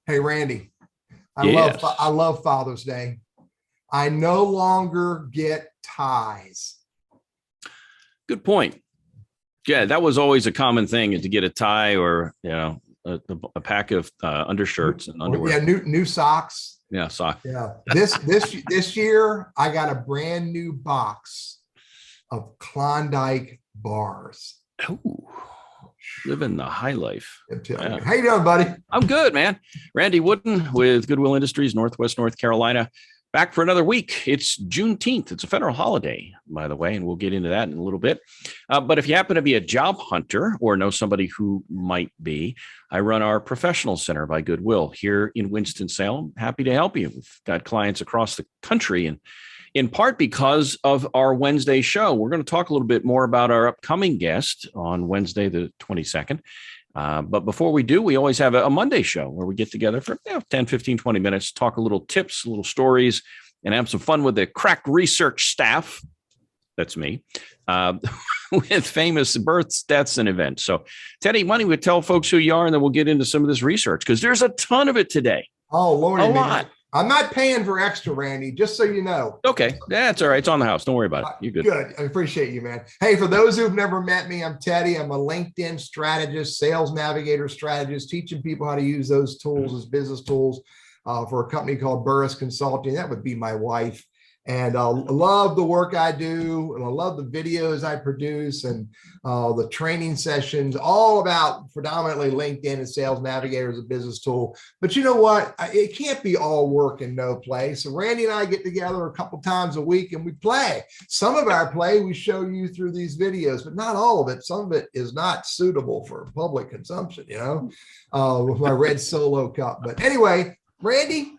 Hey, Randy, Yes. I love Father's Day. I no longer get ties. Good point. Yeah, that was always a common thing to get a tie or, a pack of undershirts and underwear. Yeah, new socks. Yeah, sock. Yeah. This year I got a brand new box of Klondike bars. Ooh, living the high life. I'm telling Yeah. you. How you doing, buddy? I'm good, man. Randy Wooden with Goodwill Industries, Northwest North Carolina. Back for another week. It's Juneteenth. It's a federal holiday, by the way, and we'll get into that in a little bit. But if you happen to be a job hunter or know somebody who might be, I run our professional center by Goodwill here in Winston-Salem. Happy to help you. We've got clients across the country, and in part because of our Wednesday show. We're going to talk a little bit more about our upcoming guest on Wednesday, the 22nd. But before we do, we always have a Monday show where we get together for 10, 15, 20 minutes, talk a little tips, a little stories, and have some fun with the crack research staff. That's me, with famous births, deaths, and events. So, Teddy, why don't we tell folks who you are, and then we'll get into some of this research, because there's a ton of it today. Oh, Lord. A lot. I'm not paying for extra, Randy, just so you know. Okay. That's all right. It's on the house. Don't worry about it. You're good. Good. I appreciate you, man. Hey, for those who've never met me, I'm Teddy. I'm a LinkedIn strategist, sales navigator strategist, teaching people how to use those tools as business tools for a company called Burriss Consulting. That would be my wife. And I love the work I do, and I love the videos I produce, and the training sessions, all about predominantly LinkedIn and Sales Navigator as a business tool. But you know what? It can't be all work and no play. So Randy and I get together a couple times a week and we play. Some of our play we show you through these videos, but not all of it. Some of it is not suitable for public consumption, with my red Solo cup. But anyway, Randy,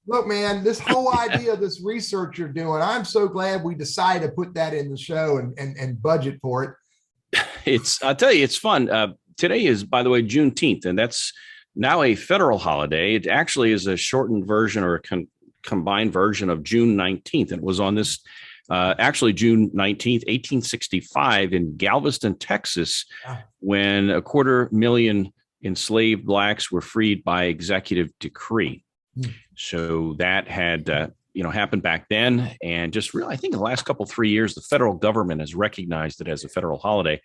look, man, this whole idea of this research you're doing, I'm so glad we decided to put that in the show and budget for it. I'll tell you, it's fun. Today is, by the way, Juneteenth, and that's now a federal holiday. It actually is a shortened version or a combined version of June 19th. It was on this, actually June 19th, 1865 in Galveston, Texas, when 250,000 enslaved blacks were freed by executive decree. So that had, happened back then. And just really, I think in the last 3 years, the federal government has recognized it as a federal holiday.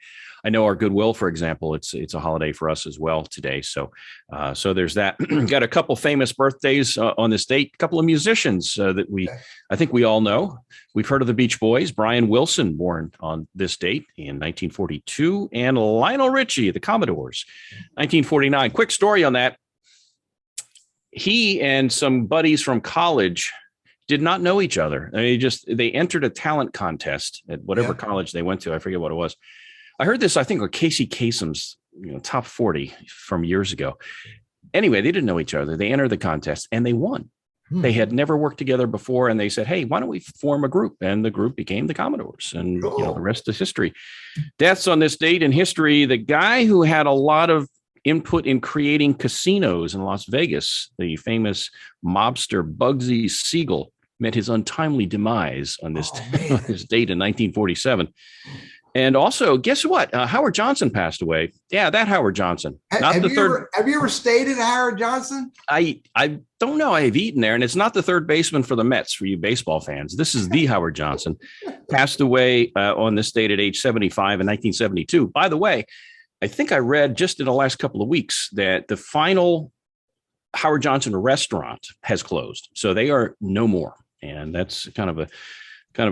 I know our Goodwill, for example, it's a holiday for us as well today. So there's that. Got a couple famous birthdays on this date, a couple of musicians that I think we all know. We've heard of the Beach Boys, Brian Wilson, born on this date in 1942, and Lionel Richie, the Commodores, 1949. Quick story on that. He and some buddies from college did not know each other. I mean, they entered a talent contest at whatever college they went to. I forget what it was. I heard this, I think, with Casey Kasem's, top 40 from years ago. Anyway, they didn't know each other. They entered the contest and they won. They had never worked together before, and they said, "Hey, why don't we form a group?" And the group became the Commodores, and the rest is history. Deaths on this date in history: the guy who had a lot of input in creating casinos in Las Vegas, the famous mobster Bugsy Siegel, met his untimely demise on this date in 1947. And also, guess what? Howard Johnson passed away. Yeah, that Howard Johnson. Have you ever stayed at Howard Johnson? I don't know. I've eaten there, and it's not the third baseman for the Mets, for you baseball fans. This is the Howard Johnson. Passed away on this date at age 75 in 1972. By the way, I think I read just in the last couple of weeks that the final Howard Johnson restaurant has closed. So they are no more. And that's kind of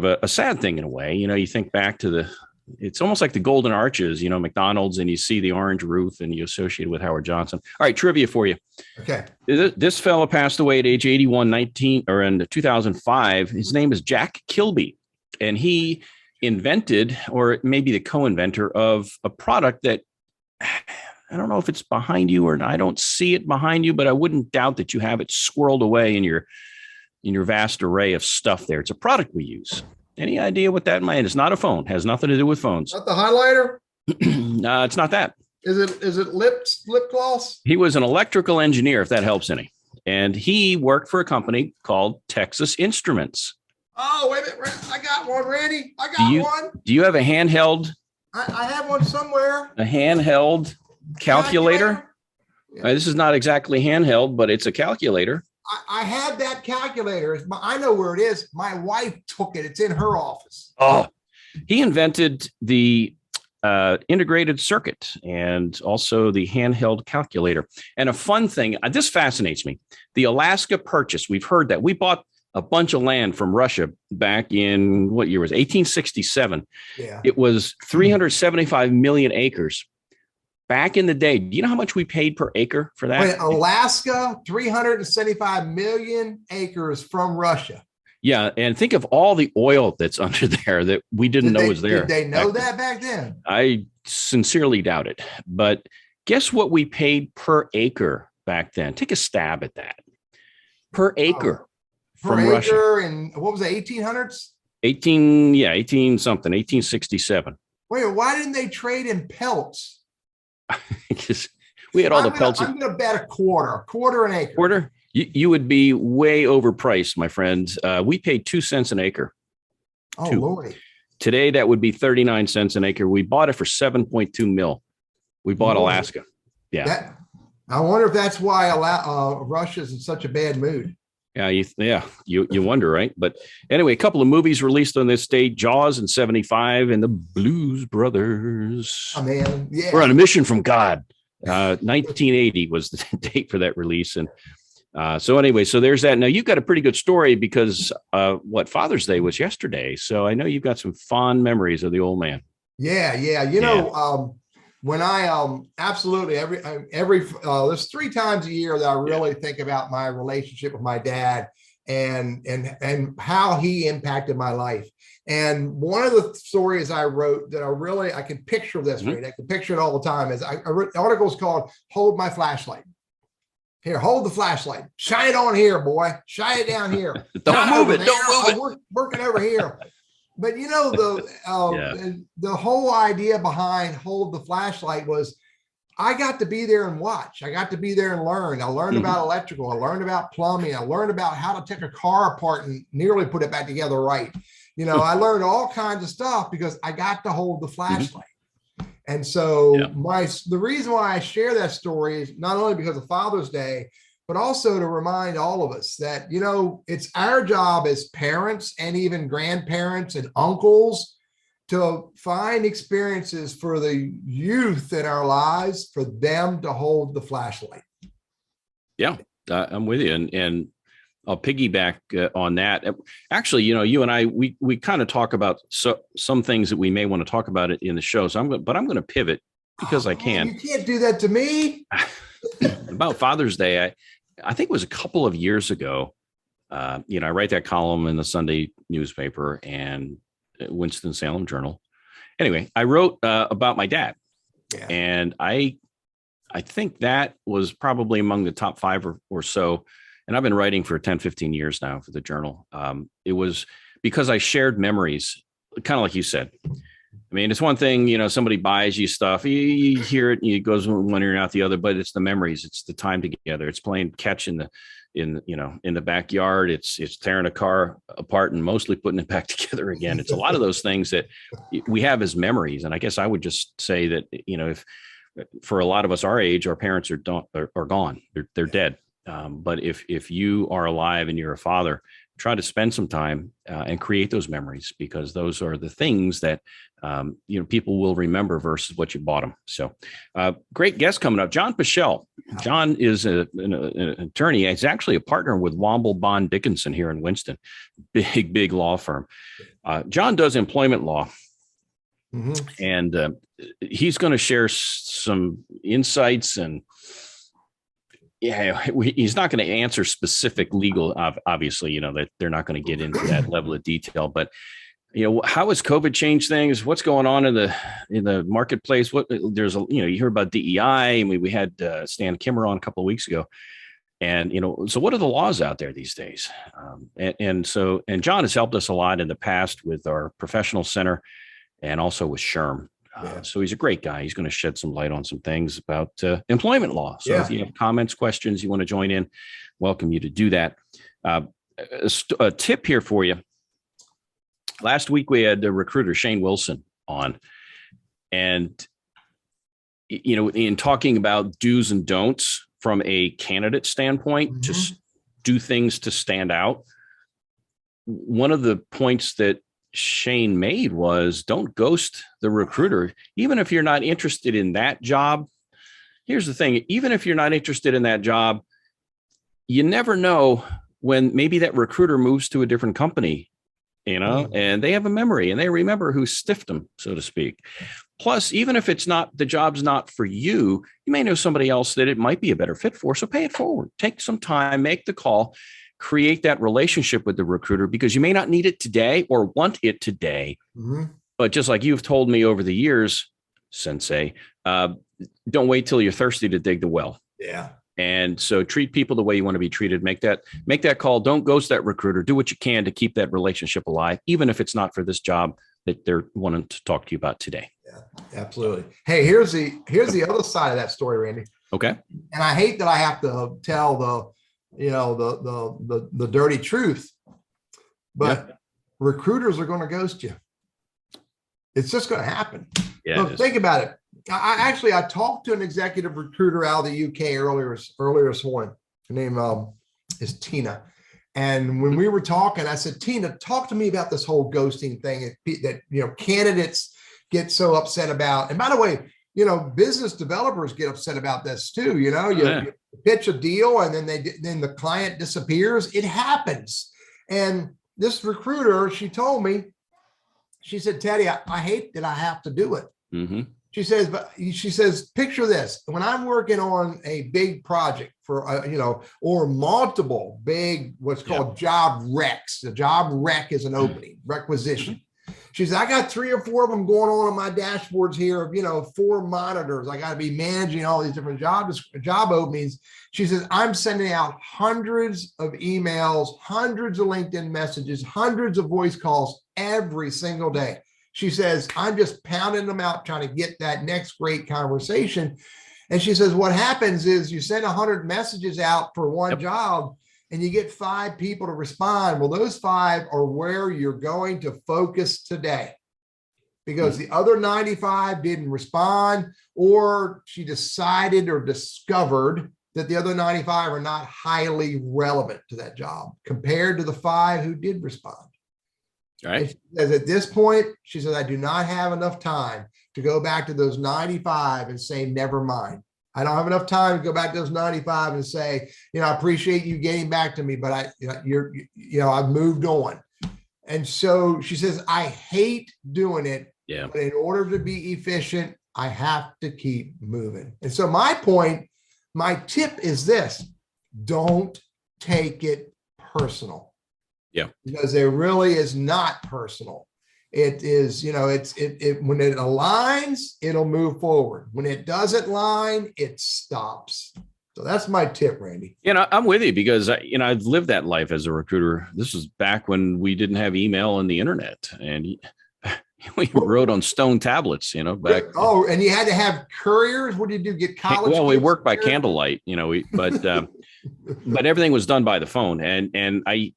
a sad thing in a way. You think back to it's almost like the Golden Arches, McDonald's, and you see the orange roof and you associate it with Howard Johnson. All right, trivia for you. Okay. This fella passed away at age 81, in 2005. His name is Jack Kilby, and he invented, or maybe the co-inventor of, a product that, I don't know if it's behind you or not. I don't see it behind you, but I wouldn't doubt that you have it squirreled away in your vast array of stuff there. It's a product we use. Any idea what that might? It's not a phone. Has nothing to do with phones. Not the highlighter? It's not that. Is it lip gloss? He was an electrical engineer, if that helps any. And he worked for a company called Texas Instruments. Oh, wait a minute. I got one, Randy. I got one. Do you have a handheld? I have one somewhere. A handheld calculator? This is not exactly handheld, but it's a calculator. I had that calculator. I know where it is. My wife took it. It's in her office. Oh, he invented the integrated circuit and also the handheld calculator. And a fun thing, this fascinates me. The Alaska Purchase, we've heard that. We bought a bunch of land from Russia back in, what year was it? 1867. Yeah. It was 375 million acres. Back in the day, do you know how much we paid per acre for that? Wait, Alaska, 375 million acres from Russia. Yeah, and think of all the oil that's under there that we didn't know was there. Did they know that back then? I sincerely doubt it. But guess what we paid per acre back then? Take a stab at that. Per acre from Russia. And what was it, 1800s? 18 something, 1867. Wait, why didn't they trade in pelts? Because we had all the pelts. I'm going to bet a quarter an acre. Quarter? You would be way overpriced, my friends. We paid 2 cents an acre. Oh, Lordy. Today, that would be 39 cents an acre. We bought it for 7.2 mil. We bought Alaska. Yeah. I wonder if that's why Russia's in such a bad mood. Yeah, you wonder, right? But anyway, a couple of movies released on this date: Jaws in '75 and the Blues Brothers. Oh man, yeah. We're on a mission from God. 1980 was the date for that release, and so anyway, so there's that. Now you've got a pretty good story because Father's Day was yesterday, so I know you've got some fond memories of the old man. Yeah. You know, when I absolutely every there's 3 times a year that I really think about my relationship with my dad and how he impacted my life. And one of the stories I wrote that I can picture this, right? I can picture it all the time. Is I wrote articles called "Hold My Flashlight." Here, hold the flashlight. Shine it on here, boy. Shine it down here. Don't move it. Don't move it. Working over here. But you know, the whole idea behind hold the flashlight was I got to be there and watch. I got to be there and learn. I learned about electrical. I learned about plumbing. I learned about how to take a car apart and nearly put it back together right. You know, I learned all kinds of stuff because I got to hold the flashlight. And so the reason why I share that story is not only because of Father's Day, but also to remind all of us that, you know, it's our job as parents and even grandparents and uncles to find experiences for the youth in our lives, for them to hold the flashlight. Yeah, I'm with you. And I'll piggyback on that. Actually, you know, you and I, we kind of talk about some things that we may want to talk about it in the show. So I'm going to pivot because I can. You can't do that to me. About Father's Day, I think it was a couple of years ago. You know, I write that column in the Sunday newspaper and Winston-Salem Journal. Anyway, I wrote about my dad, and I think that was probably among the top 5 or so. And I've been writing for 10, 15 years now for the Journal. It was because I shared memories, kind of like you said. I mean, it's one thing, you know, somebody buys you stuff, you hear it, and it goes one ear and out the other, but it's the memories. It's the time together. It's playing catch in the backyard. It's tearing a car apart and mostly putting it back together again. It's a lot of those things that we have as memories. And I guess I would just say that, you know, if for a lot of us our age, our parents are gone, they're dead. But if you are alive and you're a father, try to spend some time and create those memories, because those are the things that you know, people will remember versus what you bought them. So great guest coming up, John Pueschel. John is an attorney. He's actually a partner with Womble Bond Dickinson here in Winston, big law firm. John does employment law. And he's going to share some insights and he's not going to answer specific legal, obviously, you know, that they're not going to get into that level of detail, but you know, how has COVID changed things? What's going on in the marketplace? You hear about DEI, and we had Stan Kimmer on a couple of weeks ago, and you know, so what are the laws out there these days? And John has helped us a lot in the past with our professional center, and also with SHRM. So he's a great guy. He's going to shed some light on some things about employment law. So if you have comments, questions, you want to join in, welcome you to do that. A tip here for you. Last week, we had the recruiter, Shane Wilson, on. And, you know, in talking about do's and don'ts, from a candidate standpoint, just do things to stand out. One of the points that Shane made was don't ghost the recruiter. Even if you're not interested in that job, here's the thing, even if you're not interested in that job, you never know when maybe that recruiter moves to a different company, and they have a memory and they remember who stiffed them, so to speak. Plus, even if it's not, the job's not for you, you may know somebody else that it might be a better fit for. So pay it forward, take some time, make the call, create that relationship with the recruiter, because you may not need it today or want it today. But just like you've told me over the years, Sensei, don't wait till you're thirsty to dig the well. Yeah. And so treat people the way you want to be treated. Make that call. Don't ghost that recruiter. Do what you can to keep that relationship alive, even if it's not for this job that they're wanting to talk to you about today. Yeah, absolutely. Hey, here's the other side of that story, Randy. Okay. And I hate that I have to tell the dirty truth, but recruiters are going to ghost you. It's just going to happen. Yeah. So think about it. I talked to an executive recruiter out of the UK earlier this morning. Her name is Tina. And when we were talking, I said, Tina, talk to me about this whole ghosting thing that candidates get so upset about. And by the way, business developers get upset about this too. You pitch a deal and then the client disappears. It happens. And this recruiter, she told me, she said, Teddy, I hate that I have to do it. She says, picture this. When I'm working on a big project for, or multiple big, what's called job recs. The job rec is an opening, requisition. She says, I got 3 or 4 of them going on my dashboards here of, 4 monitors. I got to be managing all these different job openings. She says, I'm sending out hundreds of emails, hundreds of LinkedIn messages, hundreds of voice calls every single day. She says, I'm just pounding them out, trying to get that next great conversation. And she says, what happens is you send 100 messages out for one job and you get 5 people to respond. Well, those 5 are where you're going to focus today, because the other 95 didn't respond, or she decided or discovered that the other 95 are not highly relevant to that job compared to the 5 who did respond. All right. She says, at this point, she says, I do not have enough time to go back to those 95 and say, never mind. I don't have enough time to go back to those 95 and say, I appreciate you getting back to me, but I've moved on. And so she says, I hate doing it. Yeah. But in order to be efficient, I have to keep moving. And so my tip is this: don't take it personal. Yeah, because it really is not personal. It is, when it aligns, it'll move forward. When it doesn't line, it stops. So that's my tip, Randy. I'm with you, because I've lived that life as a recruiter. This was back when we didn't have email and the internet, and we wrote on stone tablets, back. Oh, and you had to have couriers. What did you do? Get college? Well, we worked by candlelight, but everything was done by the phone. And I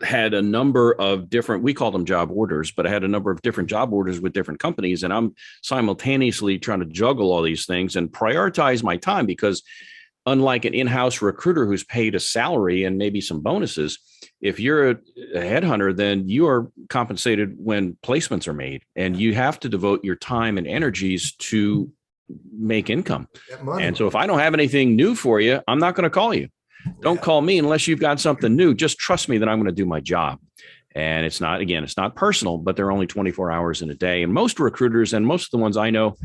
had a number of different, we call them job orders, but I had a number of different job orders with different companies. And I'm simultaneously trying to juggle all these things and prioritize my time, because unlike an in-house recruiter who's paid a salary and maybe some bonuses, if you're a headhunter, then you are compensated when placements are made, and you have to devote your time and energies to make income. And so if I don't have anything new for you, I'm not going to call you. Don't call me unless you've got something new. Just trust me that I'm going to do my job. And it's not personal, but they're only 24 hours in a day. And most recruiters, and most of the ones I know,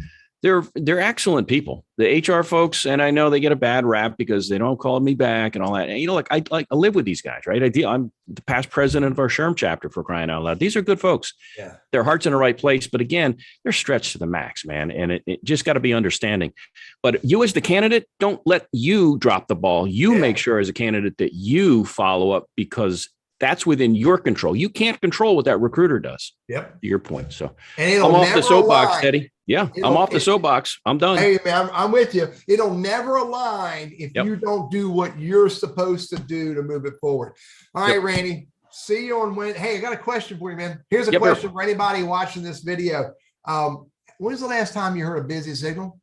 they're excellent people. The HR folks, and I know they get a bad rap because they don't call me back and all that. And, I live with these guys, right? I'm the past president of our SHRM chapter, for crying out loud. These are good folks. Yeah. Their heart's in the right place. But again, they're stretched to the max, man. And it just got to be understanding. But you as the candidate, don't let you drop the ball. You make sure as a candidate that you follow up, because that's within your control. You can't control what that recruiter does. Yep. To your point. So I'm off the soapbox, Teddy. Yeah, I'm off the soapbox. I'm done. Hey, man, I'm with you. It'll never align if you don't do what you're supposed to do to move it forward. All right, Randy. See you on Wednesday. Hey, I got a question for you, man. Here's a question for anybody watching this video. When's the last time you heard a busy signal?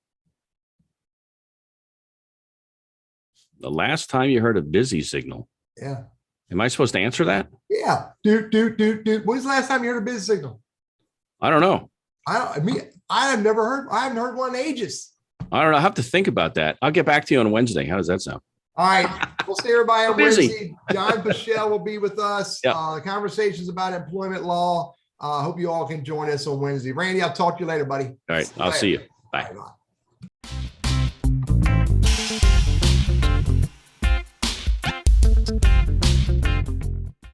The last time you heard a busy signal. Yeah. Am I supposed to answer that? Yeah. Dude. When's the last time you heard a busy signal? I don't know. I haven't heard one in ages. I don't know. I have to think about that. I'll get back to you on Wednesday. How does that sound? All right. We'll see everybody on Busy. Wednesday. John Pueschel will be with us. Yep. The conversations about employment law. I hope you all can join us on Wednesday. Randy, I'll talk to you later, buddy. All right. I'll see you. Bye. Bye.